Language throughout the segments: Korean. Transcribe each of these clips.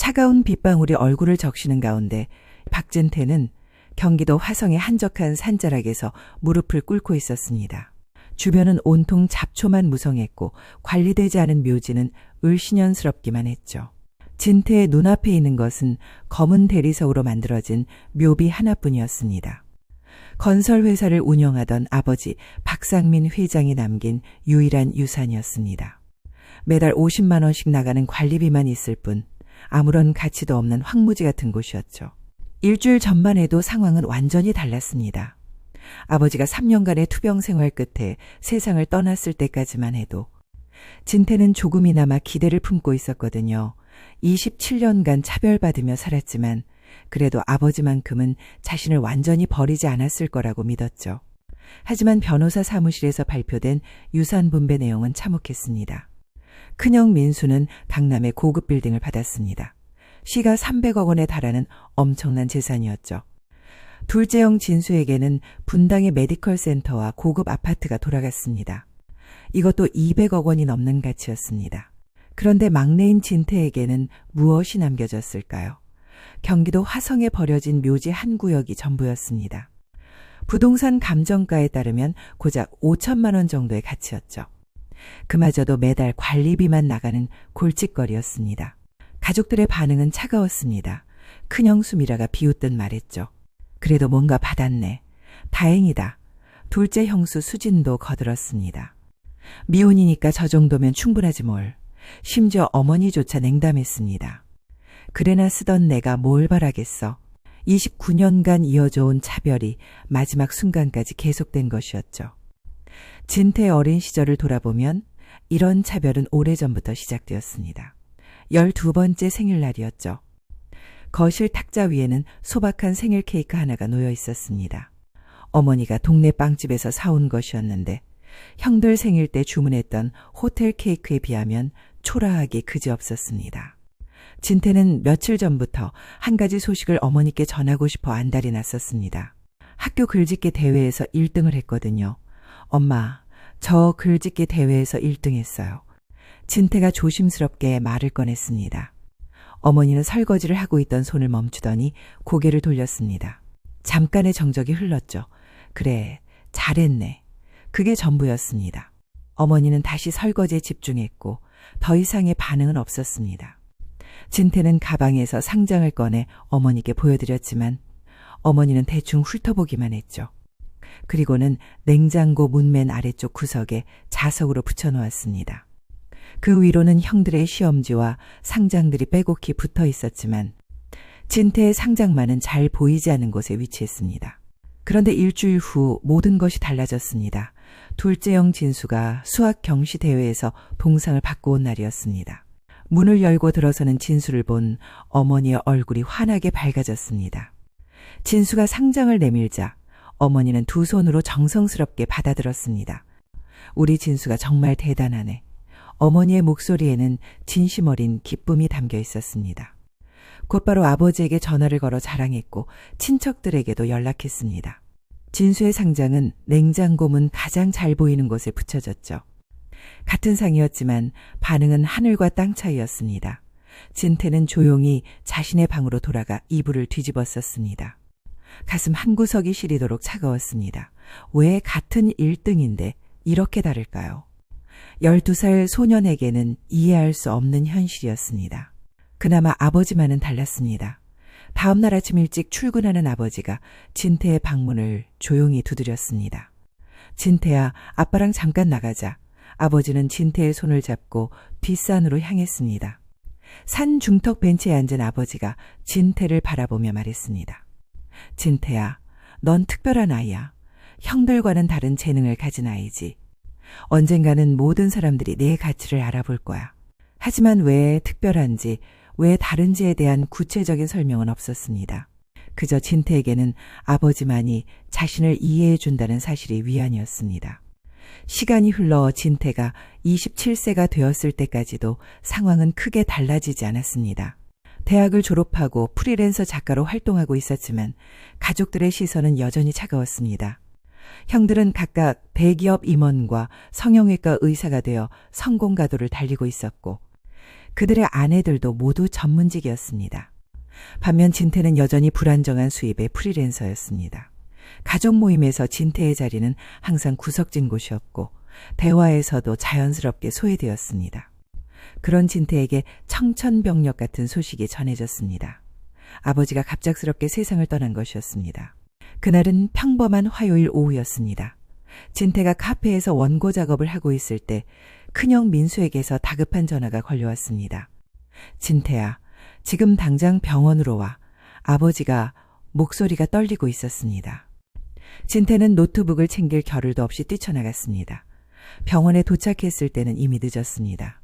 차가운 빗방울이 얼굴을 적시는 가운데 박진태는 경기도 화성의 한적한 산자락에서 무릎을 꿇고 있었습니다. 주변은 온통 잡초만 무성했고 관리되지 않은 묘지는 을씨년스럽기만 했죠. 진태의 눈앞에 있는 것은 검은 대리석으로 만들어진 묘비 하나뿐이었습니다. 건설회사를 운영하던 아버지 박상민 회장이 남긴 유일한 유산이었습니다. 매달 50만 원씩 나가는 관리비만 있을 뿐 아무런 가치도 없는 황무지 같은 곳이었죠. 일주일 전만 해도 상황은 완전히 달랐습니다. 아버지가 3년간의 투병 생활 끝에 세상을 떠났을 때까지만 해도 진태는 조금이나마 기대를 품고 있었거든요. 27년간 차별받으며 살았지만 그래도 아버지만큼은 자신을 완전히 버리지 않았을 거라고 믿었죠. 하지만 변호사 사무실에서 발표된 유산 분배 내용은 참혹했습니다. 큰형 민수는 강남의 고급 빌딩을 받았습니다. 시가 300억 원에 달하는 엄청난 재산이었죠. 둘째 형 진수에게는 분당의 메디컬 센터와 고급 아파트가 돌아갔습니다. 이것도 200억 원이 넘는 가치였습니다. 그런데 막내인 진태에게는 무엇이 남겨졌을까요? 경기도 화성에 버려진 묘지 한 구역이 전부였습니다. 부동산 감정가에 따르면 고작 5천만 원 정도의 가치였죠. 그마저도 매달 관리비만 나가는 골칫거리였습니다. 가족들의 반응은 차가웠습니다. 큰형 수미라가 비웃듯 말했죠. 그래도 뭔가 받았네. 다행이다. 둘째 형수 수진도 거들었습니다. 미혼이니까 저 정도면 충분하지 뭘. 심지어 어머니조차 냉담했습니다. 그래나 쓰던 내가 뭘 바라겠어. 29년간 이어져온 차별이 마지막 순간까지 계속된 것이었죠. 진태의 어린 시절을 돌아보면 이런 차별은 오래전부터 시작되었습니다. 12번째 생일날이었죠. 거실 탁자 위에는 소박한 생일 케이크 하나가 놓여 있었습니다. 어머니가 동네 빵집에서 사온 것이었는데 형들 생일 때 주문했던 호텔 케이크에 비하면 초라하기 그지없었습니다. 진태는 며칠 전부터 한 가지 소식을 어머니께 전하고 싶어 안달이 났었습니다. 학교 글짓기 대회에서 1등을 했거든요. 엄마, 저 글짓기 대회에서 1등 했어요. 진태가 조심스럽게 말을 꺼냈습니다. 어머니는 설거지를 하고 있던 손을 멈추더니 고개를 돌렸습니다. 잠깐의 정적이 흘렀죠. 그래, 잘했네. 그게 전부였습니다. 어머니는 다시 설거지에 집중했고 더 이상의 반응은 없었습니다. 진태는 가방에서 상장을 꺼내 어머니께 보여드렸지만 어머니는 대충 훑어보기만 했죠. 그리고는 냉장고 문맨 아래쪽 구석에 자석으로 붙여놓았습니다. 그 위로는 형들의 시험지와 상장들이 빼곡히 붙어 있었지만 진태의 상장만은 잘 보이지 않는 곳에 위치했습니다. 그런데 일주일 후 모든 것이 달라졌습니다. 둘째 형 진수가 수학 경시 대회에서 동상을 받고 온 날이었습니다. 문을 열고 들어서는 진수를 본 어머니의 얼굴이 환하게 밝아졌습니다. 진수가 상장을 내밀자 어머니는 두 손으로 정성스럽게 받아들었습니다. 우리 진수가 정말 대단하네. 어머니의 목소리에는 진심 어린 기쁨이 담겨 있었습니다. 곧바로 아버지에게 전화를 걸어 자랑했고 친척들에게도 연락했습니다. 진수의 상장은 냉장고 문 가장 잘 보이는 곳에 붙여졌죠. 같은 상이었지만 반응은 하늘과 땅 차이였습니다. 진태는 조용히 자신의 방으로 돌아가 이불을 뒤집었었습니다. 가슴 한구석이 시리도록 차가웠습니다. 왜 같은 1등인데 이렇게 다를까요? 12살 소년에게는 이해할 수 없는 현실이었습니다. 그나마 아버지만은 달랐습니다. 다음 날 아침 일찍 출근하는 아버지가 진태의 방문을 조용히 두드렸습니다. 진태야, 아빠랑 잠깐 나가자. 아버지는 진태의 손을 잡고 뒷산으로 향했습니다. 산 중턱 벤치에 앉은 아버지가 진태를 바라보며 말했습니다. 진태야, 넌 특별한 아이야. 형들과는 다른 재능을 가진 아이지. 언젠가는 모든 사람들이 내 가치를 알아볼 거야. 하지만 왜 특별한지, 왜 다른지에 대한 구체적인 설명은 없었습니다. 그저 진태에게는 아버지만이 자신을 이해해 준다는 사실이 위안이었습니다. 시간이 흘러 진태가 27세가 되었을 때까지도 상황은 크게 달라지지 않았습니다. 대학을 졸업하고 프리랜서 작가로 활동하고 있었지만 가족들의 시선은 여전히 차가웠습니다. 형들은 각각 대기업 임원과 성형외과 의사가 되어 성공 가도를 달리고 있었고 그들의 아내들도 모두 전문직이었습니다. 반면 진태는 여전히 불안정한 수입의 프리랜서였습니다. 가족 모임에서 진태의 자리는 항상 구석진 곳이었고 대화에서도 자연스럽게 소외되었습니다. 그런 진태에게 청천벽력 같은 소식이 전해졌습니다. 아버지가 갑작스럽게 세상을 떠난 것이었습니다. 그날은 평범한 화요일 오후였습니다. 진태가 카페에서 원고 작업을 하고 있을 때 큰형 민수에게서 다급한 전화가 걸려왔습니다. 진태야, 지금 당장 병원으로 와. 아버지가 목소리가 떨리고 있었습니다. 진태는 노트북을 챙길 겨를도 없이 뛰쳐나갔습니다. 병원에 도착했을 때는 이미 늦었습니다.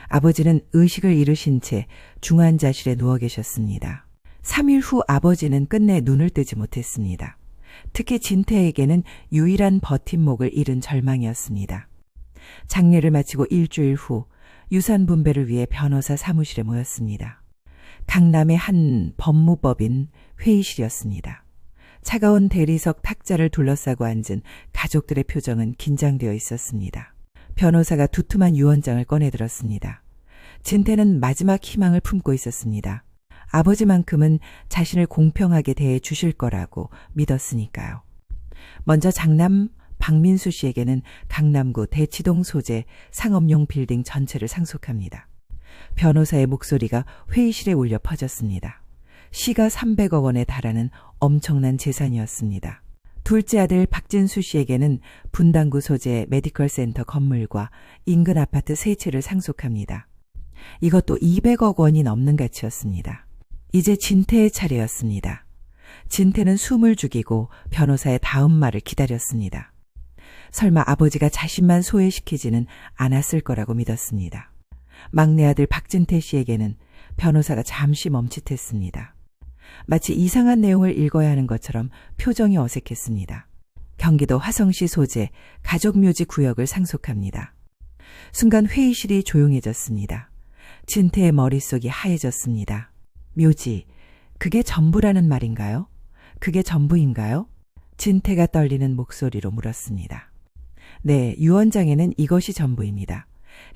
아버지는 의식을 잃으신 채 중환자실에 누워 계셨습니다. 3일 후 아버지는 끝내 눈을 뜨지 못했습니다. 특히 진태에게는 유일한 버팀목을 잃은 절망이었습니다. 장례를 마치고 일주일 후 유산 분배를 위해 변호사 사무실에 모였습니다. 강남의 한 법무법인 회의실이었습니다. 차가운 대리석 탁자를 둘러싸고 앉은 가족들의 표정은 긴장되어 있었습니다. 변호사가 두툼한 유언장을 꺼내들었습니다. 진태는 마지막 희망을 품고 있었습니다. 아버지만큼은 자신을 공평하게 대해 주실 거라고 믿었으니까요. 먼저 장남 박민수 씨에게는 강남구 대치동 소재 상업용 빌딩 전체를 상속합니다. 변호사의 목소리가 회의실에 울려 퍼졌습니다. 시가 300억 원에 달하는 엄청난 재산이었습니다. 둘째 아들 박진수 씨에게는 분당구 소재 메디컬 센터 건물과 인근 아파트 3채를 상속합니다. 이것도 200억 원이 넘는 가치였습니다. 이제 진태의 차례였습니다. 진태는 숨을 죽이고 변호사의 다음 말을 기다렸습니다. 설마 아버지가 자신만 소외시키지는 않았을 거라고 믿었습니다. 막내 아들 박진태 씨에게는 변호사가 잠시 멈칫했습니다. 마치 이상한 내용을 읽어야 하는 것처럼 표정이 어색했습니다. 경기도 화성시 소재 가족묘지 구역을 상속합니다. 순간 회의실이 조용해졌습니다. 진태의 머릿속이 하얘졌습니다. 묘지, 그게 전부라는 말인가요? 그게 전부인가요? 진태가 떨리는 목소리로 물었습니다. 네, 유언장에는 이것이 전부입니다.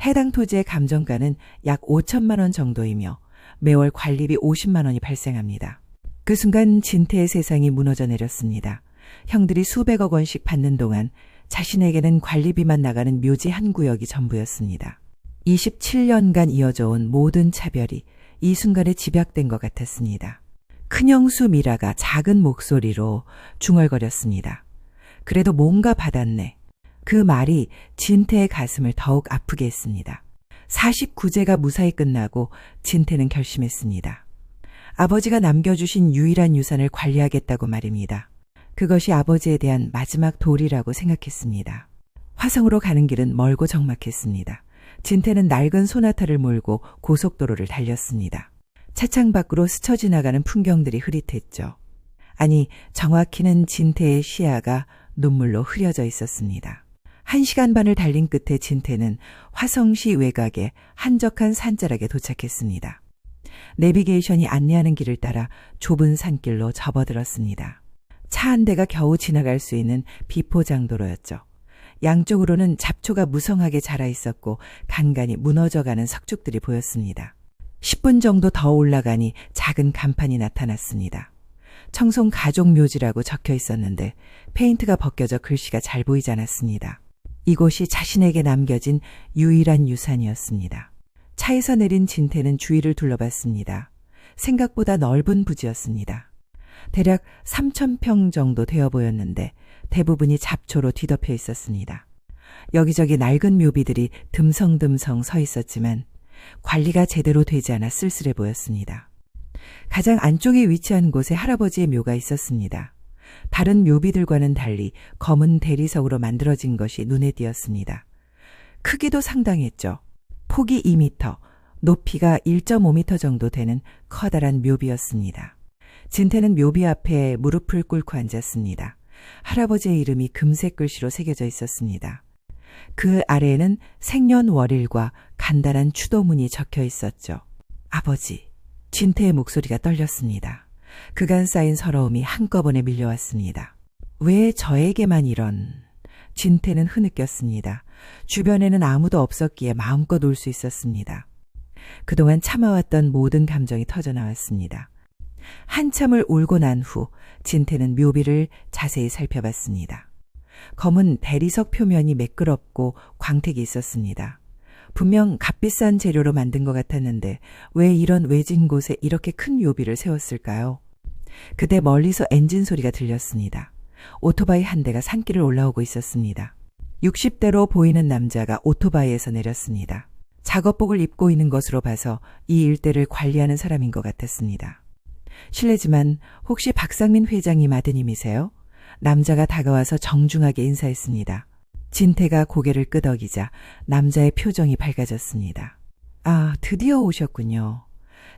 해당 토지의 감정가는 약 5천만 원 정도이며 매월 관리비 50만 원이 발생합니다. 그 순간 진태의 세상이 무너져 내렸습니다. 형들이 수백억 원씩 받는 동안 자신에게는 관리비만 나가는 묘지 한 구역이 전부였습니다. 27년간 이어져 온 모든 차별이 이 순간에 집약된 것 같았습니다. 큰형수 미라가 작은 목소리로 중얼거렸습니다. 그래도 뭔가 받았네. 그 말이 진태의 가슴을 더욱 아프게 했습니다. 49제가 무사히 끝나고 진태는 결심했습니다. 아버지가 남겨주신 유일한 유산을 관리하겠다고 말입니다. 그것이 아버지에 대한 마지막 도리라고 생각했습니다. 화성으로 가는 길은 멀고 적막했습니다. 진태는 낡은 소나타를 몰고 고속도로를 달렸습니다. 차창 밖으로 스쳐 지나가는 풍경들이 흐릿했죠. 아니, 정확히는 진태의 시야가 눈물로 흐려져 있었습니다. 1시간 반을 달린 끝에 진태는 화성시 외곽의 한적한 산자락에 도착했습니다. 내비게이션이 안내하는 길을 따라 좁은 산길로 접어들었습니다. 차 한 대가 겨우 지나갈 수 있는 비포장도로였죠. 양쪽으로는 잡초가 무성하게 자라 있었고 간간히 무너져가는 석축들이 보였습니다. 10분 정도 더 올라가니 작은 간판이 나타났습니다. 청송 가족묘지라고 적혀 있었는데 페인트가 벗겨져 글씨가 잘 보이지 않았습니다. 이곳이 자신에게 남겨진 유일한 유산이었습니다. 차에서 내린 진태는 주위를 둘러봤습니다. 생각보다 넓은 부지였습니다. 대략 3,000평 정도 되어 보였는데 대부분이 잡초로 뒤덮여 있었습니다. 여기저기 낡은 묘비들이 듬성듬성 서 있었지만 관리가 제대로 되지 않아 쓸쓸해 보였습니다. 가장 안쪽에 위치한 곳에 할아버지의 묘가 있었습니다. 다른 묘비들과는 달리 검은 대리석으로 만들어진 것이 눈에 띄었습니다. 크기도 상당했죠. 폭이 2m, 높이가 1.5m 정도 되는 커다란 묘비였습니다. 진태는 묘비 앞에 무릎을 꿇고 앉았습니다. 할아버지의 이름이 금색 글씨로 새겨져 있었습니다. 그 아래에는 생년월일과 간단한 추도문이 적혀 있었죠. 아버지, 진태의 목소리가 떨렸습니다. 그간 쌓인 서러움이 한꺼번에 밀려왔습니다. 왜 저에게만 이런... 진태는 흐느꼈습니다. 주변에는 아무도 없었기에 마음껏 울 수 있었습니다. 그동안 참아왔던 모든 감정이 터져나왔습니다. 한참을 울고 난 후 진태는 묘비를 자세히 살펴봤습니다. 검은 대리석 표면이 매끄럽고 광택이 있었습니다. 분명 값비싼 재료로 만든 것 같았는데 왜 이런 외진 곳에 이렇게 큰 묘비를 세웠을까요? 그때 멀리서 엔진 소리가 들렸습니다. 오토바이 한 대가 산길을 올라오고 있었습니다. 60대로 보이는 남자가 오토바이에서 내렸습니다. 작업복을 입고 있는 것으로 봐서 이 일대를 관리하는 사람인 것 같았습니다. 실례지만 혹시 박상민 회장님 아드님이세요? 남자가 다가와서 정중하게 인사했습니다. 진태가 고개를 끄덕이자 남자의 표정이 밝아졌습니다. 아, 드디어 오셨군요.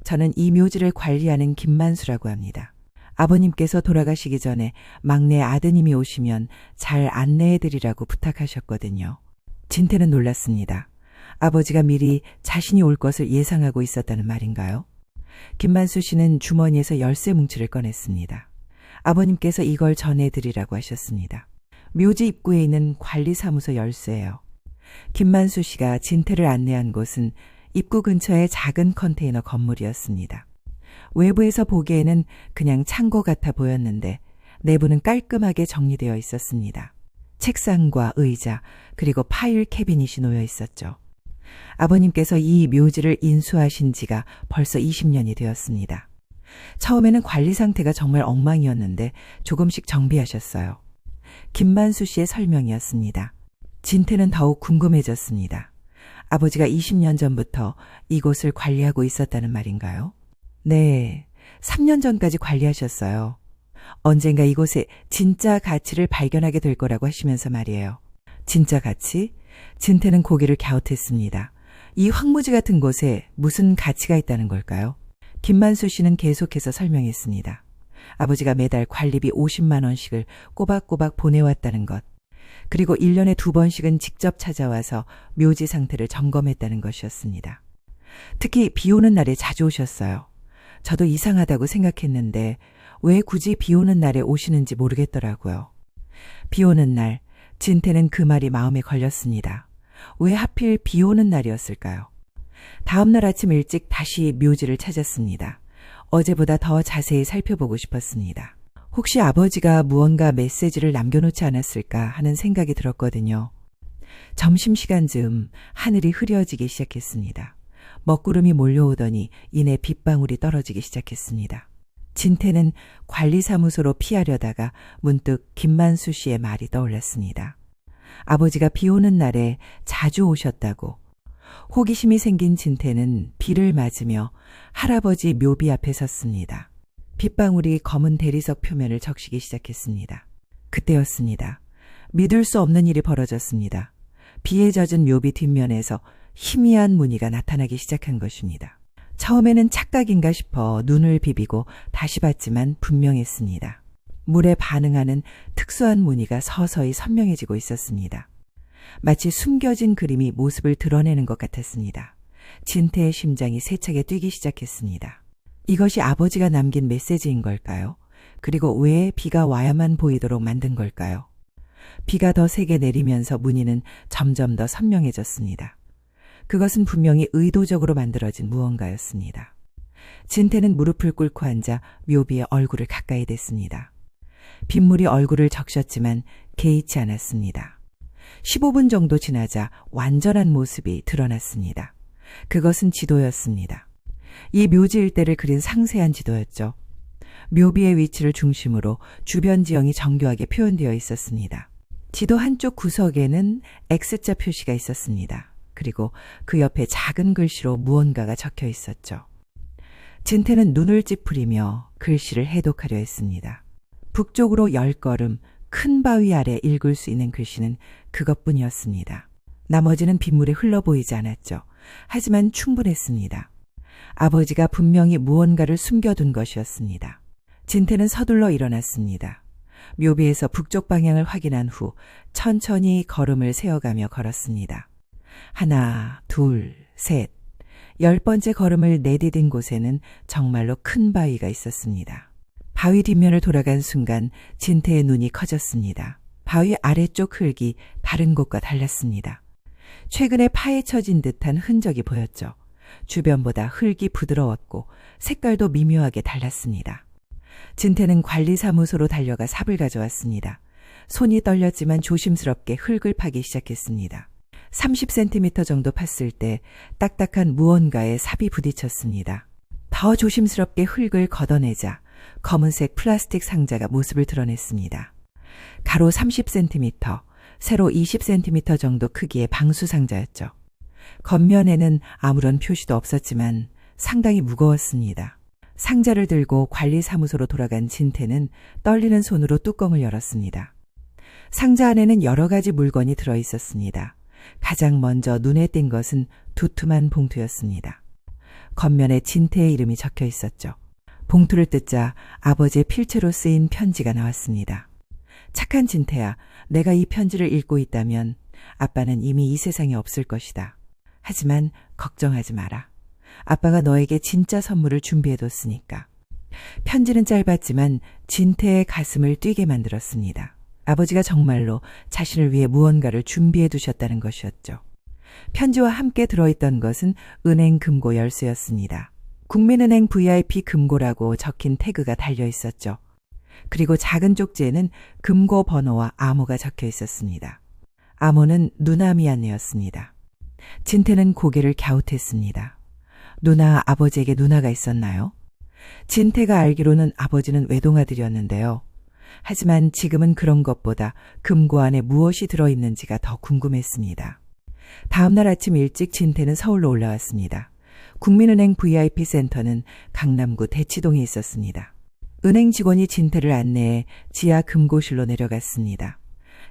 저는 이 묘지를 관리하는 김만수라고 합니다. 아버님께서 돌아가시기 전에 막내 아드님이 오시면 잘 안내해드리라고 부탁하셨거든요. 진태는 놀랐습니다. 아버지가 미리 자신이 올 것을 예상하고 있었다는 말인가요? 김만수 씨는 주머니에서 열쇠 뭉치를 꺼냈습니다. 아버님께서 이걸 전해드리라고 하셨습니다. 묘지 입구에 있는 관리사무소 열쇠예요. 김만수 씨가 진태를 안내한 곳은 입구 근처의 작은 컨테이너 건물이었습니다. 외부에서 보기에는 그냥 창고 같아 보였는데 내부는 깔끔하게 정리되어 있었습니다. 책상과 의자 그리고 파일 캐비닛이 놓여 있었죠. 아버님께서 이 묘지를 인수하신 지가 벌써 20년이 되었습니다. 처음에는 관리 상태가 정말 엉망이었는데 조금씩 정비하셨어요. 김만수 씨의 설명이었습니다. 진태는 더욱 궁금해졌습니다. 아버지가 20년 전부터 이곳을 관리하고 있었다는 말인가요? 네, 3년 전까지 관리하셨어요. 언젠가 이곳에 진짜 가치를 발견하게 될 거라고 하시면서 말이에요. 진짜 가치? 진태는 고개를 갸웃했습니다. 이 황무지 같은 곳에 무슨 가치가 있다는 걸까요? 김만수 씨는 계속해서 설명했습니다. 아버지가 매달 관리비 50만 원씩을 꼬박꼬박 보내왔다는 것. 그리고 1년에 2번씩은 직접 찾아와서 묘지 상태를 점검했다는 것이었습니다. 특히 비 오는 날에 자주 오셨어요. 저도 이상하다고 생각했는데 왜 굳이 비 오는 날에 오시는지 모르겠더라고요. 비 오는 날, 진태는 그 말이 마음에 걸렸습니다. 왜 하필 비 오는 날이었을까요? 다음 날 아침 일찍 다시 묘지를 찾았습니다. 어제보다 더 자세히 살펴보고 싶었습니다. 혹시 아버지가 무언가 메시지를 남겨놓지 않았을까 하는 생각이 들었거든요. 점심시간 즈음 하늘이 흐려지기 시작했습니다. 먹구름이 몰려오더니 이내 빗방울이 떨어지기 시작했습니다. 진태는 관리사무소로 피하려다가 문득 김만수 씨의 말이 떠올랐습니다. 아버지가 비 오는 날에 자주 오셨다고. 호기심이 생긴 진태는 비를 맞으며 할아버지 묘비 앞에 섰습니다. 빗방울이 검은 대리석 표면을 적시기 시작했습니다. 그때였습니다. 믿을 수 없는 일이 벌어졌습니다. 비에 젖은 묘비 뒷면에서 희미한 무늬가 나타나기 시작한 것입니다. 처음에는 착각인가 싶어 눈을 비비고 다시 봤지만 분명했습니다. 물에 반응하는 특수한 무늬가 서서히 선명해지고 있었습니다. 마치 숨겨진 그림이 모습을 드러내는 것 같았습니다. 진태의 심장이 세차게 뛰기 시작했습니다. 이것이 아버지가 남긴 메시지인 걸까요? 그리고 왜 비가 와야만 보이도록 만든 걸까요? 비가 더 세게 내리면서 무늬는 점점 더 선명해졌습니다. 그것은 분명히 의도적으로 만들어진 무언가였습니다. 진태는 무릎을 꿇고 앉아 묘비의 얼굴을 가까이 댔습니다. 빗물이 얼굴을 적셨지만 개의치 않았습니다. 15분 정도 지나자 완전한 모습이 드러났습니다. 그것은 지도였습니다. 이 묘지 일대를 그린 상세한 지도였죠. 묘비의 위치를 중심으로 주변 지형이 정교하게 표현되어 있었습니다. 지도 한쪽 구석에는 X자 표시가 있었습니다. 그리고 그 옆에 작은 글씨로 무언가가 적혀 있었죠. 진태는 눈을 찌푸리며 글씨를 해독하려 했습니다. 북쪽으로 10걸음 큰 바위 아래 읽을 수 있는 글씨는 그것뿐이었습니다. 나머지는 빗물에 흘러 보이지 않았죠. 하지만 충분했습니다. 아버지가 분명히 무언가를 숨겨둔 것이었습니다. 진태는 서둘러 일어났습니다. 묘비에서 북쪽 방향을 확인한 후 천천히 걸음을 세어가며 걸었습니다. 하나, 둘, 셋. 10번째 걸음을 내디딘 곳에는 정말로 큰 바위가 있었습니다. 바위 뒷면을 돌아간 순간 진태의 눈이 커졌습니다. 바위 아래쪽 흙이 다른 곳과 달랐습니다. 최근에 파헤쳐진 듯한 흔적이 보였죠. 주변보다 흙이 부드러웠고 색깔도 미묘하게 달랐습니다. 진태는 관리사무소로 달려가 삽을 가져왔습니다. 손이 떨렸지만 조심스럽게 흙을 파기 시작했습니다. 30cm 정도 팠을 때 딱딱한 무언가에 삽이 부딪혔습니다. 더 조심스럽게 흙을 걷어내자 검은색 플라스틱 상자가 모습을 드러냈습니다. 가로 30cm, 세로 20cm 정도 크기의 방수 상자였죠. 겉면에는 아무런 표시도 없었지만 상당히 무거웠습니다. 상자를 들고 관리사무소로 돌아간 진태는 떨리는 손으로 뚜껑을 열었습니다. 상자 안에는 여러 가지 물건이 들어 있었습니다. 가장 먼저 눈에 띈 것은 두툼한 봉투였습니다. 겉면에 진태의 이름이 적혀 있었죠. 봉투를 뜯자 아버지의 필체로 쓰인 편지가 나왔습니다. 착한 진태야, 내가 이 편지를 읽고 있다면 아빠는 이미 이 세상에 없을 것이다. 하지만 걱정하지 마라. 아빠가 너에게 진짜 선물을 준비해뒀으니까. 편지는 짧았지만 진태의 가슴을 뛰게 만들었습니다. 아버지가 정말로 자신을 위해 무언가를 준비해 두셨다는 것이었죠. 편지와 함께 들어있던 것은 은행 금고 열쇠였습니다. 국민은행 VIP 금고라고 적힌 태그가 달려 있었죠. 그리고 작은 쪽지에는 금고 번호와 암호가 적혀 있었습니다. 암호는 누나미 안내였습니다. 진태는 고개를 갸웃했습니다. 누나, 아버지에게 누나가 있었나요? 진태가 알기로는 아버지는 외동아들이었는데요. 하지만 지금은 그런 것보다 금고 안에 무엇이 들어있는지가 더 궁금했습니다. 다음 날 아침 일찍 진태는 서울로 올라왔습니다. 국민은행 VIP 센터는 강남구 대치동에 있었습니다. 은행 직원이 진태를 안내해 지하 금고실로 내려갔습니다.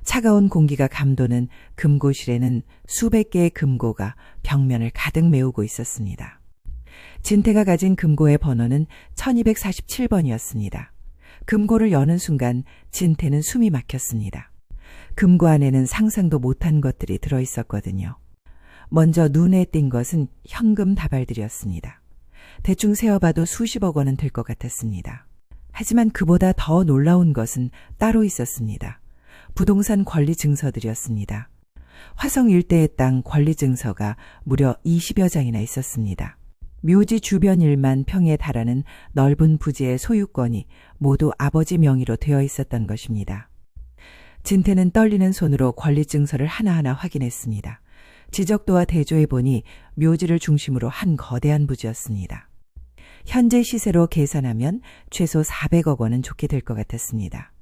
차가운 공기가 감도는 금고실에는 수백 개의 금고가 벽면을 가득 메우고 있었습니다. 진태가 가진 금고의 번호는 1247번이었습니다. 금고를 여는 순간 진태는 숨이 막혔습니다. 금고 안에는 상상도 못한 것들이 들어있었거든요. 먼저 눈에 띈 것은 현금 다발들이었습니다. 대충 세어봐도 수십억 원은 될 것 같았습니다. 하지만 그보다 더 놀라운 것은 따로 있었습니다. 부동산 권리 증서들이었습니다. 화성 일대의 땅 권리 증서가 무려 20여 장이나 있었습니다. 묘지 주변 1만 평에 달하는 넓은 부지의 소유권이 모두 아버지 명의로 되어 있었던 것입니다. 진태는 떨리는 손으로 권리 증서를 하나하나 확인했습니다. 지적도와 대조해 보니 묘지를 중심으로 한 거대한 부지였습니다. 현재 시세로 계산하면 최소 400억 원은 좋게 될 것 같았습니다.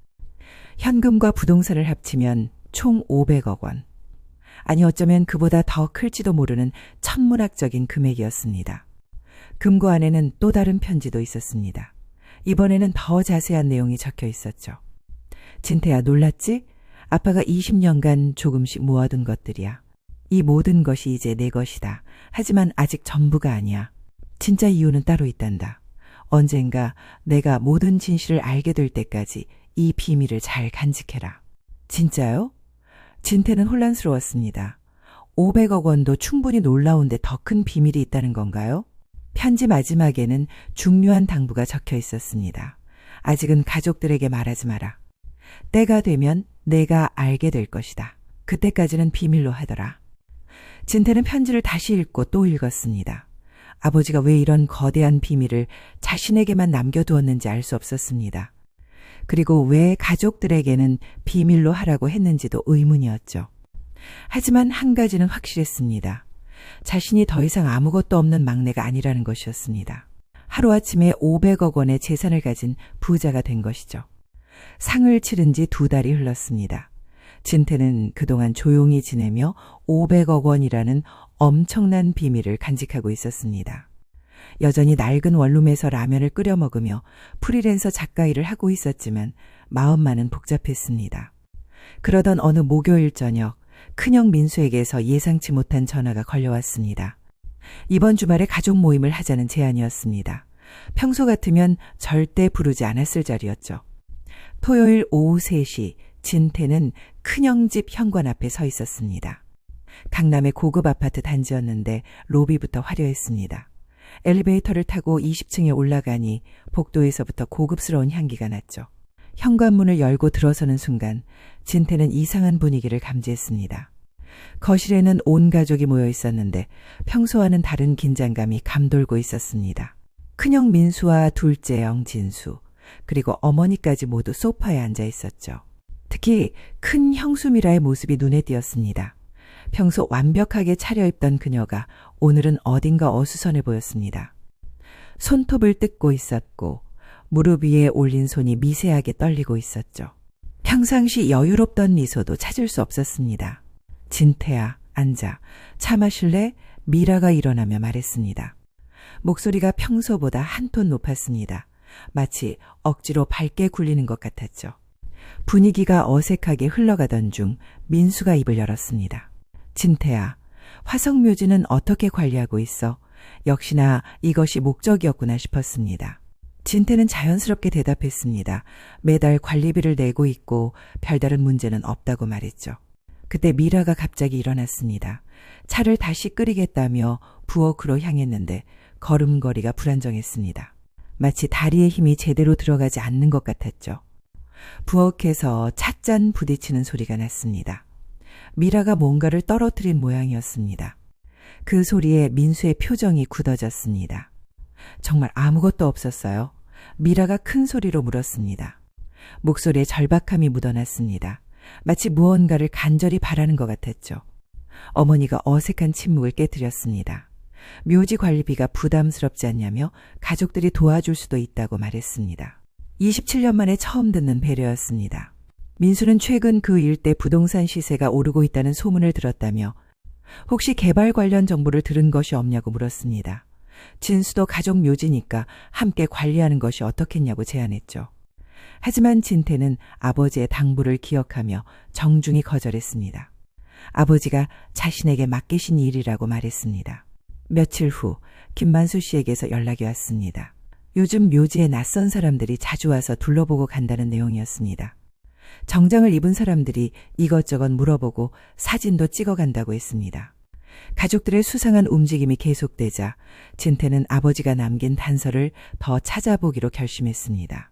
현금과 부동산을 합치면 총 500억 원. 아니 어쩌면 그보다 더 클지도 모르는 천문학적인 금액이었습니다. 금고 안에는 또 다른 편지도 있었습니다. 이번에는 더 자세한 내용이 적혀 있었죠. 진태야, 놀랐지? 아빠가 20년간 조금씩 모아둔 것들이야. 이 모든 것이 이제 내 것이다. 하지만 아직 전부가 아니야. 진짜 이유는 따로 있단다. 언젠가 내가 모든 진실을 알게 될 때까지 이 비밀을 잘 간직해라. 진짜요? 진태는 혼란스러웠습니다. 500억 원도 충분히 놀라운데 더 큰 비밀이 있다는 건가요? 편지 마지막에는 중요한 당부가 적혀 있었습니다. 아직은 가족들에게 말하지 마라. 때가 되면 내가 알게 될 것이다. 그때까지는 비밀로 하더라. 진태는 편지를 다시 읽고 또 읽었습니다. 아버지가 왜 이런 거대한 비밀을 자신에게만 남겨두었는지 알 수 없었습니다. 그리고 왜 가족들에게는 비밀로 하라고 했는지도 의문이었죠. 하지만 한 가지는 확실했습니다. 자신이 더 이상 아무것도 없는 막내가 아니라는 것이었습니다. 하루아침에 500억 원의 재산을 가진 부자가 된 것이죠. 상을 치른 지 2달이 흘렀습니다. 진태는 그동안 조용히 지내며 500억 원이라는 엄청난 비밀을 간직하고 있었습니다. 여전히 낡은 원룸에서 라면을 끓여 먹으며 프리랜서 작가 일을 하고 있었지만 마음만은 복잡했습니다. 그러던 어느 목요일 저녁 큰형 민수에게서 예상치 못한 전화가 걸려왔습니다. 이번 주말에 가족 모임을 하자는 제안이었습니다. 평소 같으면 절대 부르지 않았을 자리였죠. 토요일 오후 3시 진태는 큰형 집 현관 앞에 서 있었습니다. 강남의 고급 아파트 단지였는데 로비부터 화려했습니다. 엘리베이터를 타고 20층에 올라가니 복도에서부터 고급스러운 향기가 났죠. 현관문을 열고 들어서는 순간 진태는 이상한 분위기를 감지했습니다. 거실에는 온 가족이 모여 있었는데 평소와는 다른 긴장감이 감돌고 있었습니다. 큰형 민수와 둘째 형 진수, 그리고 어머니까지 모두 소파에 앉아 있었죠. 특히 큰 형수 미라의 모습이 눈에 띄었습니다. 평소 완벽하게 차려입던 그녀가 오늘은 어딘가 어수선해 보였습니다. 손톱을 뜯고 있었고 무릎 위에 올린 손이 미세하게 떨리고 있었죠. 평상시 여유롭던 미소도 찾을 수 없었습니다. 진태야, 앉아. 차 마실래? 미라가 일어나며 말했습니다. 목소리가 평소보다 한 톤 높았습니다. 마치 억지로 밝게 굴리는 것 같았죠. 분위기가 어색하게 흘러가던 중 민수가 입을 열었습니다. 진태야, 화성묘지는 어떻게 관리하고 있어? 역시나 이것이 목적이었구나 싶었습니다. 진태는 자연스럽게 대답했습니다. 매달 관리비를 내고 있고 별다른 문제는 없다고 말했죠. 그때 미라가 갑자기 일어났습니다. 차를 다시 끓이겠다며 부엌으로 향했는데 걸음걸이가 불안정했습니다. 마치 다리에 힘이 제대로 들어가지 않는 것 같았죠. 부엌에서 찻잔 부딪히는 소리가 났습니다. 미라가 뭔가를 떨어뜨린 모양이었습니다. 그 소리에 민수의 표정이 굳어졌습니다. 정말 아무것도 없었어요. 미라가 큰 소리로 물었습니다. 목소리에 절박함이 묻어났습니다. 마치 무언가를 간절히 바라는 것 같았죠. 어머니가 어색한 침묵을 깨뜨렸습니다. 묘지 관리비가 부담스럽지 않냐며 가족들이 도와줄 수도 있다고 말했습니다. 27년 만에 처음 듣는 배려였습니다. 민수는 최근 그 일대 부동산 시세가 오르고 있다는 소문을 들었다며 혹시 개발 관련 정보를 들은 것이 없냐고 물었습니다. 진수도 가족 묘지니까 함께 관리하는 것이 어떻겠냐고 제안했죠. 하지만 진태는 아버지의 당부를 기억하며 정중히 거절했습니다. 아버지가 자신에게 맡기신 일이라고 말했습니다. 며칠 후 김만수 씨에게서 연락이 왔습니다. 요즘 묘지에 낯선 사람들이 자주 와서 둘러보고 간다는 내용이었습니다. 정장을 입은 사람들이 이것저것 물어보고 사진도 찍어간다고 했습니다. 가족들의 수상한 움직임이 계속되자 진태는 아버지가 남긴 단서를 더 찾아보기로 결심했습니다.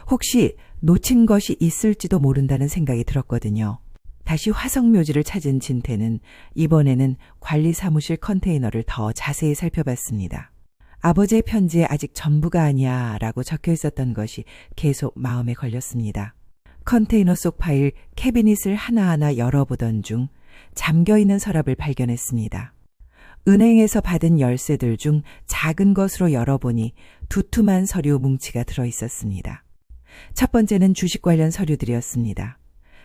혹시 놓친 것이 있을지도 모른다는 생각이 들었거든요. 다시 화성묘지를 찾은 진태는 이번에는 관리사무실 컨테이너를 더 자세히 살펴봤습니다. 아버지의 편지에 아직 전부가 아니야 라고 적혀 있었던 것이 계속 마음에 걸렸습니다. 컨테이너 속 파일 캐비닛을 하나하나 열어보던 중 잠겨있는 서랍을 발견했습니다. 은행에서 받은 열쇠들 중 작은 것으로 열어보니 두툼한 서류 뭉치가 들어있었습니다. 첫 번째는 주식 관련 서류들이었습니다.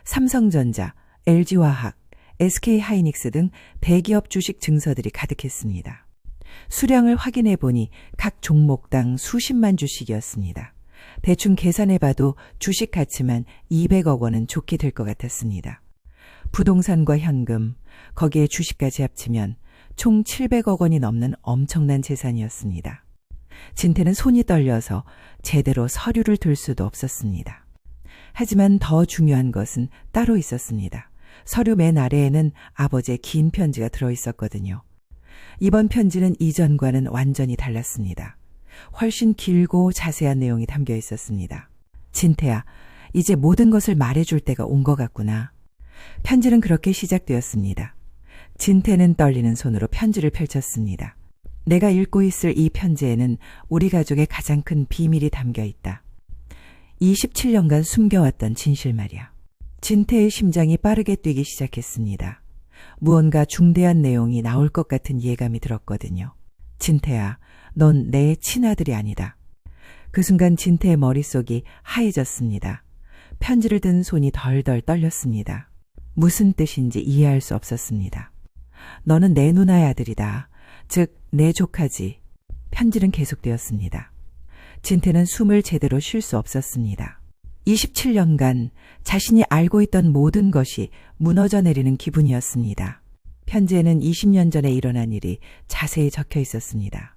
삼성전자, LG화학, SK하이닉스 등 대기업 주식 증서들이 가득했습니다. 수량을 확인해 보니 각 종목당 수십만 주씩이었습니다. 대충 계산해봐도 주식 가치만 200억 원은 좋게 될 것 같았습니다. 부동산과 현금, 거기에 주식까지 합치면 총 700억 원이 넘는 엄청난 재산이었습니다. 진태는 손이 떨려서 제대로 서류를 들 수도 없었습니다. 하지만 더 중요한 것은 따로 있었습니다. 서류 맨 아래에는 아버지의 긴 편지가 들어있었거든요. 이번 편지는 이전과는 완전히 달랐습니다. 훨씬 길고 자세한 내용이 담겨 있었습니다. 진태야, 이제 모든 것을 말해줄 때가 온 것 같구나. 편지는 그렇게 시작되었습니다. 진태는 떨리는 손으로 편지를 펼쳤습니다. 내가 읽고 있을 이 편지에는 우리 가족의 가장 큰 비밀이 담겨 있다. 27년간 숨겨왔던 진실 말이야. 진태의 심장이 빠르게 뛰기 시작했습니다. 무언가 중대한 내용이 나올 것 같은 예감이 들었거든요. 진태야, 넌 내 친아들이 아니다. 그 순간 진태의 머릿속이 하얘졌습니다. 편지를 든 손이 덜덜 떨렸습니다. 무슨 뜻인지 이해할 수 없었습니다. 너는 내 누나의 아들이다. 즉, 내 조카지. 편지는 계속되었습니다. 진태는 숨을 제대로 쉴 수 없었습니다. 27년간 자신이 알고 있던 모든 것이 무너져 내리는 기분이었습니다. 편지에는 20년 전에 일어난 일이 자세히 적혀 있었습니다.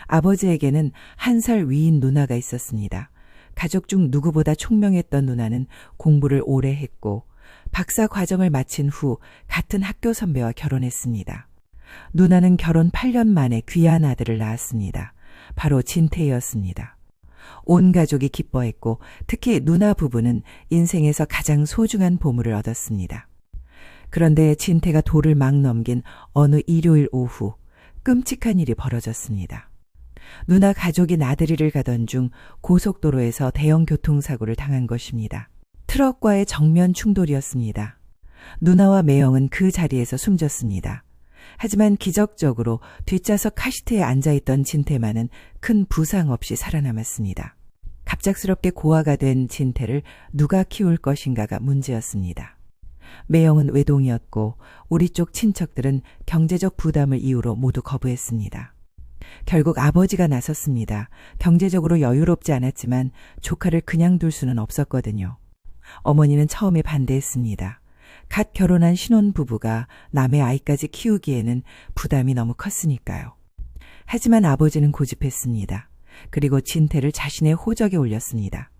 아버지에게는 1살 위인 누나가 있었습니다. 가족 중 누구보다 총명했던 누나는 공부를 오래 했고 박사 과정을 마친 후 같은 학교 선배와 결혼했습니다. 누나는 결혼 8년 만에 귀한 아들을 낳았습니다. 바로 진태였습니다. 온 가족이 기뻐했고 특히 누나 부부는 인생에서 가장 소중한 보물을 얻었습니다. 그런데 진태가 도를 막 넘긴 어느 일요일 오후 끔찍한 일이 벌어졌습니다. 누나 가족이 나들이를 가던 중 고속도로에서 대형 교통사고를 당한 것입니다. 트럭과의 정면 충돌이었습니다. 누나와 매형은 그 자리에서 숨졌습니다. 하지만 기적적으로 뒷좌석 카시트에 앉아있던 진태만은 큰 부상 없이 살아남았습니다. 갑작스럽게 고아가 된 진태를 누가 키울 것인가가 문제였습니다. 매형은 외동이었고 우리 쪽 친척들은 경제적 부담을 이유로 모두 거부했습니다. 결국 아버지가 나섰습니다. 경제적으로 여유롭지 않았지만 조카를 그냥 둘 수는 없었거든요. 어머니는 처음에 반대했습니다. 갓 결혼한 신혼부부가 남의 아이까지 키우기에는 부담이 너무 컸으니까요. 하지만 아버지는 고집했습니다. 그리고 진태를 자신의 호적에 올렸습니다.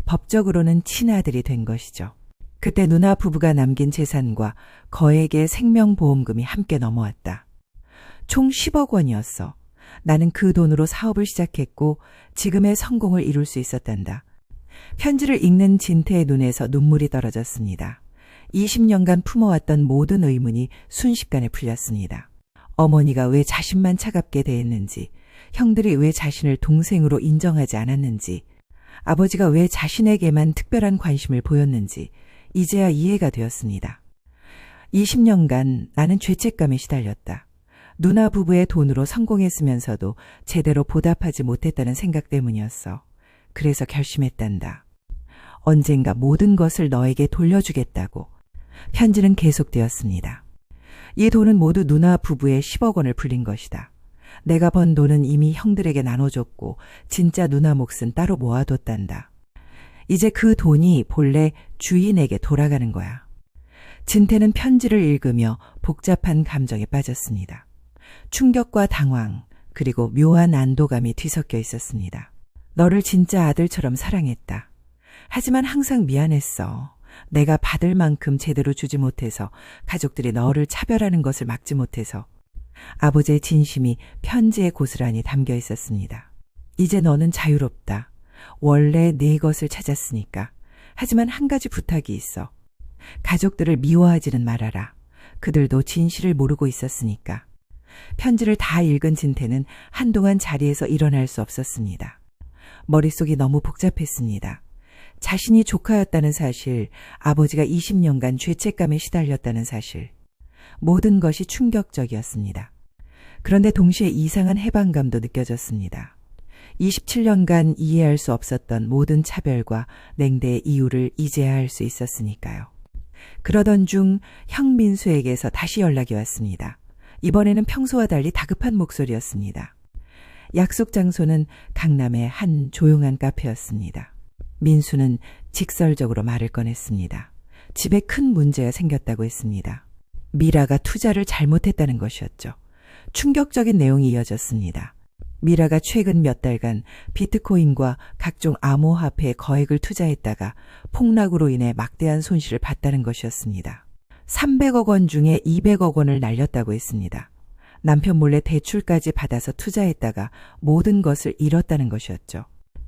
법적으로는 친아들이 된 것이죠. 그때 누나 부부가 남긴 재산과 거액의 생명보험금이 함께 넘어왔다. 총 10억 원이었어. 나는 그 돈으로 사업을 시작했고 지금의 성공을 이룰 수 있었단다. 편지를 읽는 진태의 눈에서 눈물이 떨어졌습니다. 20년간 품어왔던 모든 의문이 순식간에 풀렸습니다. 어머니가 왜 자신만 차갑게 대했는지, 형들이 왜 자신을 동생으로 인정하지 않았는지, 아버지가 왜 자신에게만 특별한 관심을 보였는지 이제야 이해가 되었습니다. 20년간 나는 죄책감에 시달렸다. 누나 부부의 돈으로 성공했으면서도 제대로 보답하지 못했다는 생각 때문이었어. 그래서 결심했단다. 언젠가 모든 것을 너에게 돌려주겠다고. 편지는 계속되었습니다. 이 돈은 모두 누나 부부의 10억 원을 불린 것이다. 내가 번 돈은 이미 형들에게 나눠줬고 진짜 누나 몫은 따로 모아뒀단다. 이제 그 돈이 본래 주인에게 돌아가는 거야. 진태는 편지를 읽으며 복잡한 감정에 빠졌습니다. 충격과 당황, 그리고 묘한 안도감이 뒤섞여 있었습니다. 너를 진짜 아들처럼 사랑했다. 하지만 항상 미안했어. 내가 받을 만큼 제대로 주지 못해서, 가족들이 너를 차별하는 것을 막지 못해서. 아버지의 진심이 편지에 고스란히 담겨 있었습니다. 이제 너는 자유롭다. 원래 네 것을 찾았으니까. 하지만 한 가지 부탁이 있어. 가족들을 미워하지는 말아라. 그들도 진실을 모르고 있었으니까. 편지를 다 읽은 진태는 한동안 자리에서 일어날 수 없었습니다. 머릿속이 너무 복잡했습니다. 자신이 조카였다는 사실, 아버지가 20년간 죄책감에 시달렸다는 사실. 모든 것이 충격적이었습니다. 그런데 동시에 이상한 해방감도 느껴졌습니다. 27년간 이해할 수 없었던 모든 차별과 냉대의 이유를 이제야 알 수 있었으니까요. 그러던 중 형민수에게서 다시 연락이 왔습니다. 이번에는 평소와 달리 다급한 목소리였습니다. 약속 장소는 강남의 한 조용한 카페였습니다. 민수는 직설적으로 말을 꺼냈습니다. 집에 큰 문제가 생겼다고 했습니다. 미라가 투자를 잘못했다는 것이었죠. 충격적인 내용이 이어졌습니다. 미라가 최근 몇 달간 비트코인과 각종 암호화폐에 거액을 투자했다가 폭락으로 인해 막대한 손실을 봤다는 것이었습니다. 300억 원 중에 200억 원을 날렸다고 했습니다. 남편 몰래 대출까지 받아서 투자했다가 모든 것을 잃었다는 것이었죠.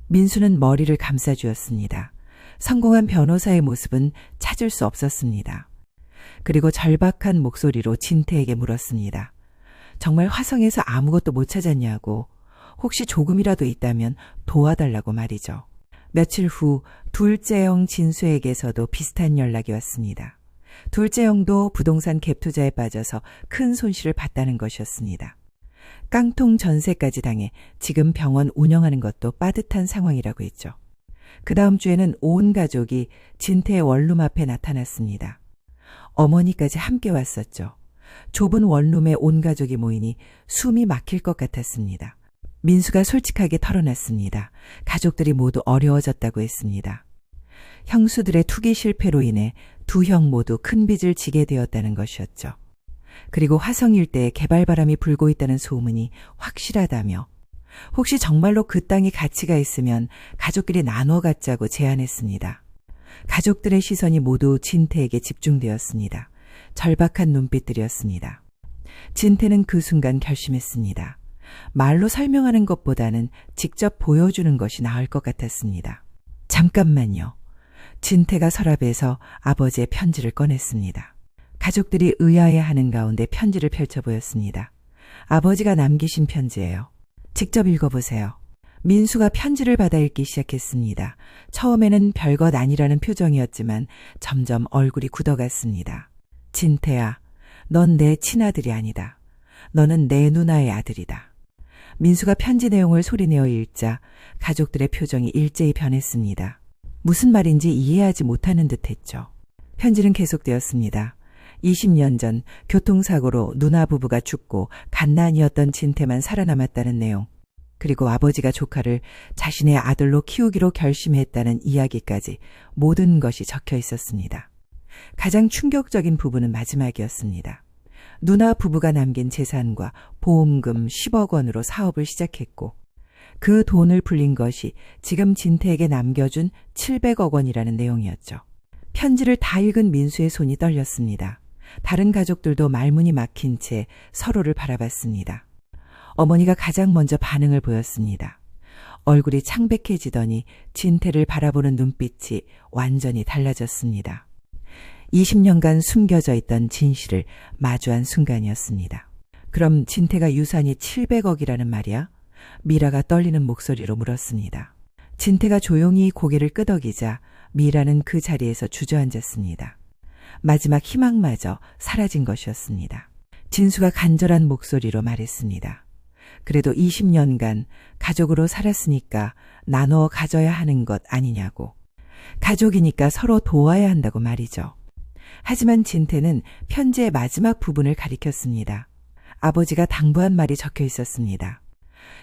민수는 머리를 감싸주었습니다. 성공한 변호사의 모습은 찾을 수 없었습니다. 그리고 절박한 목소리로 진태에게 물었습니다. 정말 화성에서 아무것도 못 찾았냐고, 혹시 조금이라도 있다면 도와달라고 말이죠. 며칠 후 둘째 형 진수에게서도 비슷한 연락이 왔습니다. 둘째 형도 부동산 갭 투자에 빠져서 큰 손실을 봤다는 것이었습니다. 깡통 전세까지 당해 지금 병원 운영하는 것도 빠듯한 상황이라고 했죠. 그 다음 주에는 온 가족이 진태의 원룸 앞에 나타났습니다. 어머니까지 함께 왔었죠. 좁은 원룸에 온 가족이 모이니 숨이 막힐 것 같았습니다. 민수가 솔직하게 털어놨습니다. 가족들이 모두 어려워졌다고 했습니다. 형수들의 투기 실패로 인해 두 형 모두 큰 빚을 지게 되었다는 것이었죠. 그리고 화성 일대에 개발 바람이 불고 있다는 소문이 확실하다며, 혹시 정말로 그 땅이 가치가 있으면 가족끼리 나눠 갖자고 제안했습니다. 가족들의 시선이 모두 진태에게 집중되었습니다. 절박한 눈빛들이었습니다. 진태는 그 순간 결심했습니다. 말로 설명하는 것보다는 직접 보여주는 것이 나을 것 같았습니다. 잠깐만요. 진태가 서랍에서 아버지의 편지를 꺼냈습니다. 가족들이 의아해하는 가운데 편지를 펼쳐 보였습니다. 아버지가 남기신 편지예요. 직접 읽어보세요. 민수가 편지를 받아 읽기 시작했습니다. 처음에는 별것 아니라는 표정이었지만 점점 얼굴이 굳어갔습니다. 진태야, 넌 내 친아들이 아니다. 너는 내 누나의 아들이다. 민수가 편지 내용을 소리내어 읽자 가족들의 표정이 일제히 변했습니다. 무슨 말인지 이해하지 못하는 듯했죠. 편지는 계속되었습니다. 20년 전 교통사고로 누나 부부가 죽고 갓난이었던 진태만 살아남았다는 내용, 그리고 아버지가 조카를 자신의 아들로 키우기로 결심했다는 이야기까지 모든 것이 적혀 있었습니다. 가장 충격적인 부분은 마지막이었습니다. 누나 부부가 남긴 재산과 보험금 10억 원으로 사업을 시작했고 그 돈을 불린 것이 지금 진태에게 남겨준 700억 원이라는 내용이었죠. 편지를 다 읽은 민수의 손이 떨렸습니다. 다른 가족들도 말문이 막힌 채 서로를 바라봤습니다. 어머니가 가장 먼저 반응을 보였습니다. 얼굴이 창백해지더니 진태를 바라보는 눈빛이 완전히 달라졌습니다. 20년간 숨겨져 있던 진실을 마주한 순간이었습니다. 그럼 진태가 유산이 700억이라는 말이야? 미라가 떨리는 목소리로 물었습니다. 진태가 조용히 고개를 끄덕이자 미라는 그 자리에서 주저앉았습니다. 마지막 희망마저 사라진 것이었습니다. 진수가 간절한 목소리로 말했습니다. 그래도 20년간 가족으로 살았으니까 나눠 가져야 하는 것 아니냐고. 가족이니까 서로 도와야 한다고 말이죠. 하지만 진태는 편지의 마지막 부분을 가리켰습니다. 아버지가 당부한 말이 적혀 있었습니다.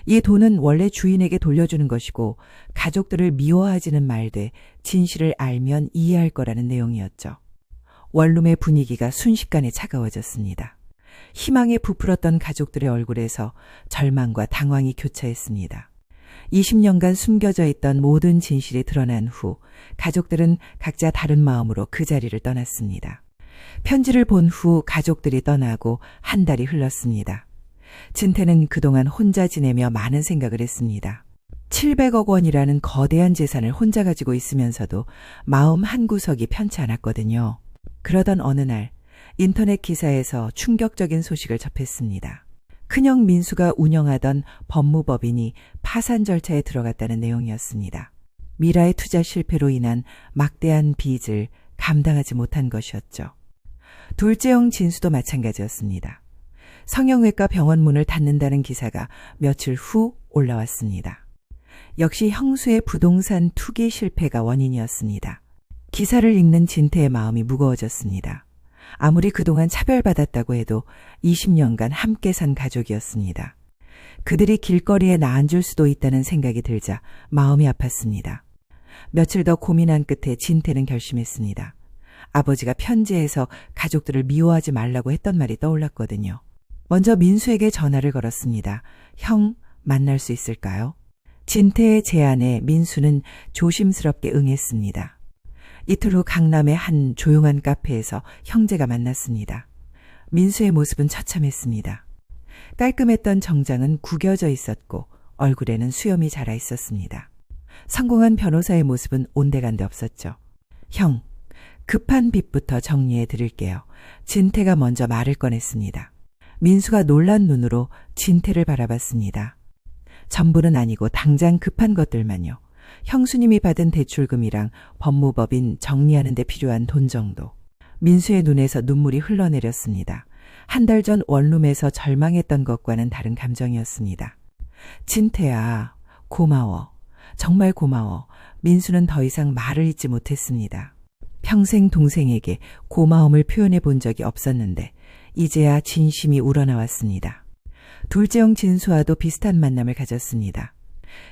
이 돈은 원래 주인에게 돌려주는 것이고 가족들을 미워하지는 말되 진실을 알면 이해할 거라는 내용이었죠. 원룸의 분위기가 순식간에 차가워졌습니다. 희망에 부풀었던 가족들의 얼굴에서 절망과 당황이 교차했습니다. 20년간 숨겨져 있던 모든 진실이 드러난 후 가족들은 각자 다른 마음으로 그 자리를 떠났습니다. 편지를 본 후 가족들이 떠나고 한 달이 흘렀습니다. 진태는 그동안 혼자 지내며 많은 생각을 했습니다. 700억 원이라는 거대한 재산을 혼자 가지고 있으면서도 마음 한구석이 편치 않았거든요. 그러던 어느 날 인터넷 기사에서 충격적인 소식을 접했습니다. 큰형 민수가 운영하던 법무법인이 파산 절차에 들어갔다는 내용이었습니다. 미라의 투자 실패로 인한 막대한 빚을 감당하지 못한 것이었죠. 둘째 형 진수도 마찬가지였습니다. 성형외과 병원 문을 닫는다는 기사가 며칠 후 올라왔습니다. 역시 형수의 부동산 투기 실패가 원인이었습니다. 기사를 읽는 진태의 마음이 무거워졌습니다. 아무리 그동안 차별받았다고 해도 20년간 함께 산 가족이었습니다. 그들이 길거리에 나앉을 수도 있다는 생각이 들자 마음이 아팠습니다. 며칠 더 고민한 끝에 진태는 결심했습니다. 아버지가 편지에서 가족들을 미워하지 말라고 했던 말이 떠올랐거든요. 먼저 민수에게 전화를 걸었습니다. 형, 만날 수 있을까요? 진태의 제안에 민수는 조심스럽게 응했습니다. 이틀 후 강남의 한 조용한 카페에서 형제가 만났습니다. 민수의 모습은 처참했습니다. 깔끔했던 정장은 구겨져 있었고 얼굴에는 수염이 자라 있었습니다. 성공한 변호사의 모습은 온데간데 없었죠. 형, 급한 빚부터 정리해 드릴게요. 진태가 먼저 말을 꺼냈습니다. 민수가 놀란 눈으로 진태를 바라봤습니다. 전부는 아니고 당장 급한 것들만요. 형수님이 받은 대출금이랑 법무법인 정리하는 데 필요한 돈 정도. 민수의 눈에서 눈물이 흘러내렸습니다. 한 달 전 원룸에서 절망했던 것과는 다른 감정이었습니다. 진태야, 고마워. 정말 고마워. 민수는 더 이상 말을 잇지 못했습니다. 평생 동생에게 고마움을 표현해 본 적이 없었는데 이제야 진심이 우러나왔습니다. 둘째 형 진수와도 비슷한 만남을 가졌습니다.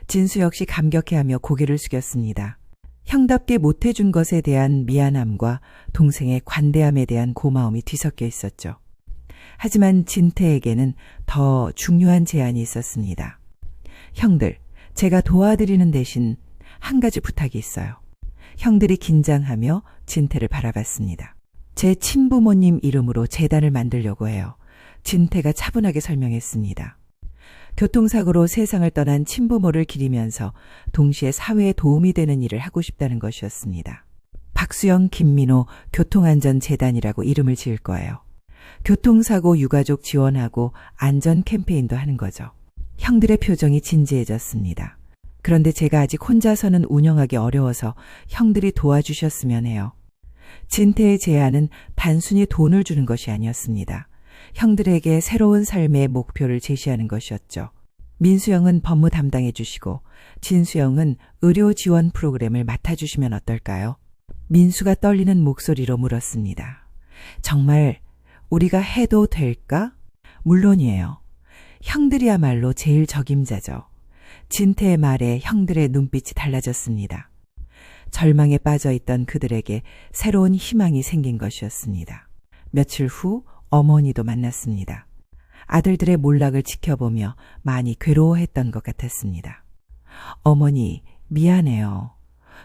진수 역시 감격해하며 고개를 숙였습니다. 형답게 못해준 것에 대한 미안함과 동생의 관대함에 대한 고마움이 뒤섞여 있었죠. 하지만 진태에게는 더 중요한 제안이 있었습니다. 형들, 제가 도와드리는 대신 한 가지 부탁이 있어요. 형들이 긴장하며 진태를 바라봤습니다. 제 친부모님 이름으로 재단을 만들려고 해요. 진태가 차분하게 설명했습니다. 교통사고로 세상을 떠난 친부모를 기리면서 동시에 사회에 도움이 되는 일을 하고 싶다는 것이었습니다. 박수영, 김민호 교통안전재단이라고 이름을 지을 거예요. 교통사고 유가족 지원하고 안전 캠페인도 하는 거죠. 형들의 표정이 진지해졌습니다. 그런데 제가 아직 혼자서는 운영하기 어려워서 형들이 도와주셨으면 해요. 진태의 제안은 단순히 돈을 주는 것이 아니었습니다. 형들에게 새로운 삶의 목표를 제시하는 것이었죠. 민수 형은 법무 담당해 주시고 진수 형은 의료 지원 프로그램을 맡아주시면 어떨까요? 민수가 떨리는 목소리로 물었습니다. 정말 우리가 해도 될까? 물론이에요. 형들이야말로 제일 적임자죠. 진태의 말에 형들의 눈빛이 달라졌습니다. 절망에 빠져있던 그들에게 새로운 희망이 생긴 것이었습니다. 며칠 후 어머니도 만났습니다. 아들들의 몰락을 지켜보며 많이 괴로워했던 것 같았습니다. 어머니, 미안해요.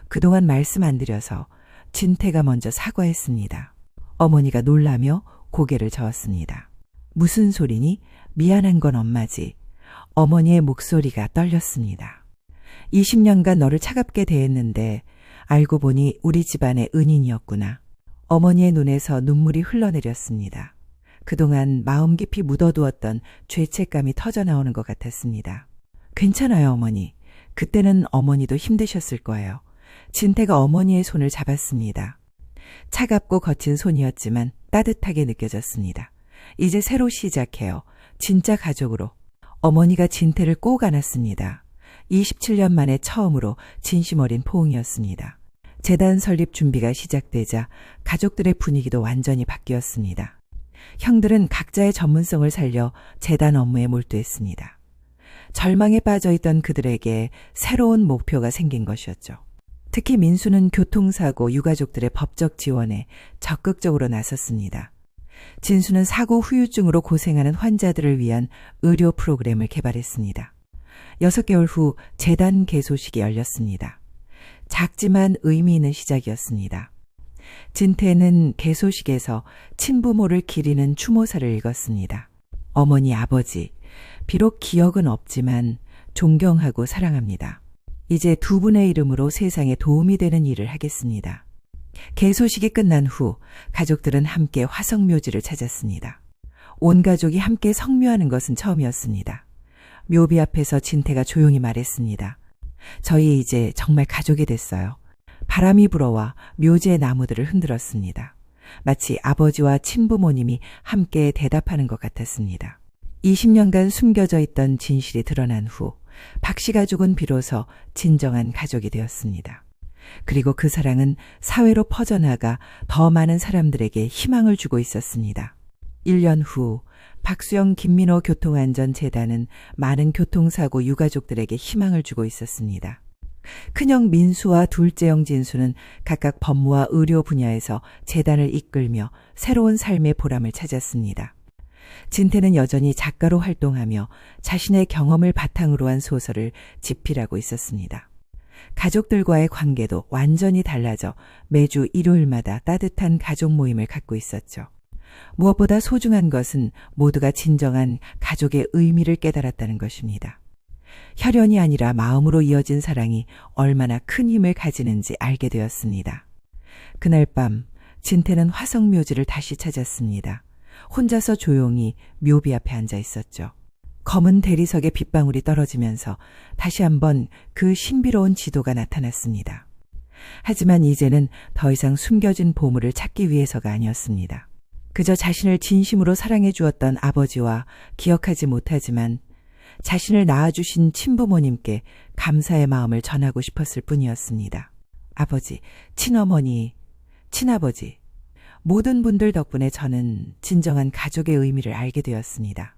그동안 말씀 안 드려서 진태가 먼저 사과했습니다. 어머니가 놀라며 고개를 저었습니다. 무슨 소리니? 미안한 건 엄마지. 어머니의 목소리가 떨렸습니다. 20년간 너를 차갑게 대했는데 알고 보니 우리 집안의 은인이었구나. 어머니의 눈에서 눈물이 흘러내렸습니다. 그동안 마음 깊이 묻어두었던 죄책감이 터져나오는 것 같았습니다. 괜찮아요, 어머니. 그때는 어머니도 힘드셨을 거예요. 진태가 어머니의 손을 잡았습니다. 차갑고 거친 손이었지만 따뜻하게 느껴졌습니다. 이제 새로 시작해요. 진짜 가족으로. 어머니가 진태를 꼭 안았습니다. 27년 만에 처음으로 진심 어린 포옹이었습니다. 재단 설립 준비가 시작되자 가족들의 분위기도 완전히 바뀌었습니다. 형들은 각자의 전문성을 살려 재단 업무에 몰두했습니다. 절망에 빠져있던 그들에게 새로운 목표가 생긴 것이었죠. 특히 민수는 교통사고 유가족들의 법적 지원에 적극적으로 나섰습니다. 진수는 사고 후유증으로 고생하는 환자들을 위한 의료 프로그램을 개발했습니다. 6개월 후 재단 개소식이 열렸습니다. 작지만 의미 있는 시작이었습니다. 진태는 개소식에서 친부모를 기리는 추모사를 읽었습니다. 어머니, 아버지, 비록 기억은 없지만 존경하고 사랑합니다. 이제 두 분의 이름으로 세상에 도움이 되는 일을 하겠습니다. 개소식이 끝난 후 가족들은 함께 화성묘지를 찾았습니다. 온 가족이 함께 성묘하는 것은 처음이었습니다. 묘비 앞에서 진태가 조용히 말했습니다. 저희 이제 정말 가족이 됐어요. 바람이 불어와 묘지의 나무들을 흔들었습니다. 마치 아버지와 친부모님이 함께 대답하는 것 같았습니다. 20년간 숨겨져 있던 진실이 드러난 후 박씨 가족은 비로소 진정한 가족이 되었습니다. 그리고 그 사랑은 사회로 퍼져나가 더 많은 사람들에게 희망을 주고 있었습니다. 1년 후 박수영 김민호 교통안전재단은 많은 교통사고 유가족들에게 희망을 주고 있었습니다. 큰형 민수와 둘째형 진수는 각각 법무와 의료 분야에서 재단을 이끌며 새로운 삶의 보람을 찾았습니다. 진태는 여전히 작가로 활동하며 자신의 경험을 바탕으로 한 소설을 집필하고 있었습니다. 가족들과의 관계도 완전히 달라져 매주 일요일마다 따뜻한 가족 모임을 갖고 있었죠. 무엇보다 소중한 것은 모두가 진정한 가족의 의미를 깨달았다는 것입니다. 혈연이 아니라 마음으로 이어진 사랑이 얼마나 큰 힘을 가지는지 알게 되었습니다. 그날 밤 진태는 화성묘지를 다시 찾았습니다. 혼자서 조용히 묘비 앞에 앉아 있었죠. 검은 대리석에 빗방울이 떨어지면서 다시 한번 그 신비로운 지도가 나타났습니다. 하지만 이제는 더 이상 숨겨진 보물을 찾기 위해서가 아니었습니다. 그저 자신을 진심으로 사랑해 주었던 아버지와 기억하지 못하지만 자신을 낳아주신 친부모님께 감사의 마음을 전하고 싶었을 뿐이었습니다. 아버지, 친어머니, 친아버지, 모든 분들 덕분에 저는 진정한 가족의 의미를 알게 되었습니다.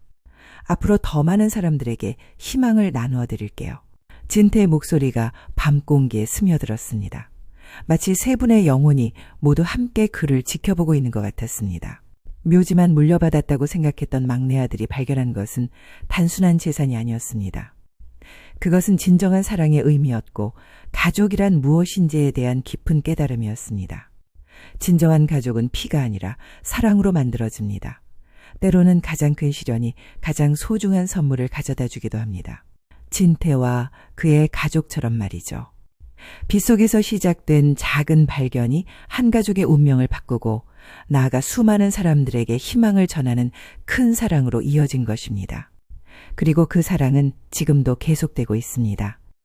앞으로 더 많은 사람들에게 희망을 나누어 드릴게요. 진태의 목소리가 밤 공기에 스며들었습니다. 마치 세 분의 영혼이 모두 함께 그를 지켜보고 있는 것 같았습니다. 묘지만 물려받았다고 생각했던 막내 아들이 발견한 것은 단순한 재산이 아니었습니다. 그것은 진정한 사랑의 의미였고 가족이란 무엇인지에 대한 깊은 깨달음이었습니다. 진정한 가족은 피가 아니라 사랑으로 만들어집니다. 때로는 가장 큰 시련이 가장 소중한 선물을 가져다 주기도 합니다. 진태와 그의 가족처럼 말이죠. 빗속에서 시작된 작은 발견이 한 가족의 운명을 바꾸고 나아가 수많은 사람들에게 희망을 전하는 큰 사랑으로 이어진 것입니다. 그리고 그 사랑은 지금도 계속되고 있습니다.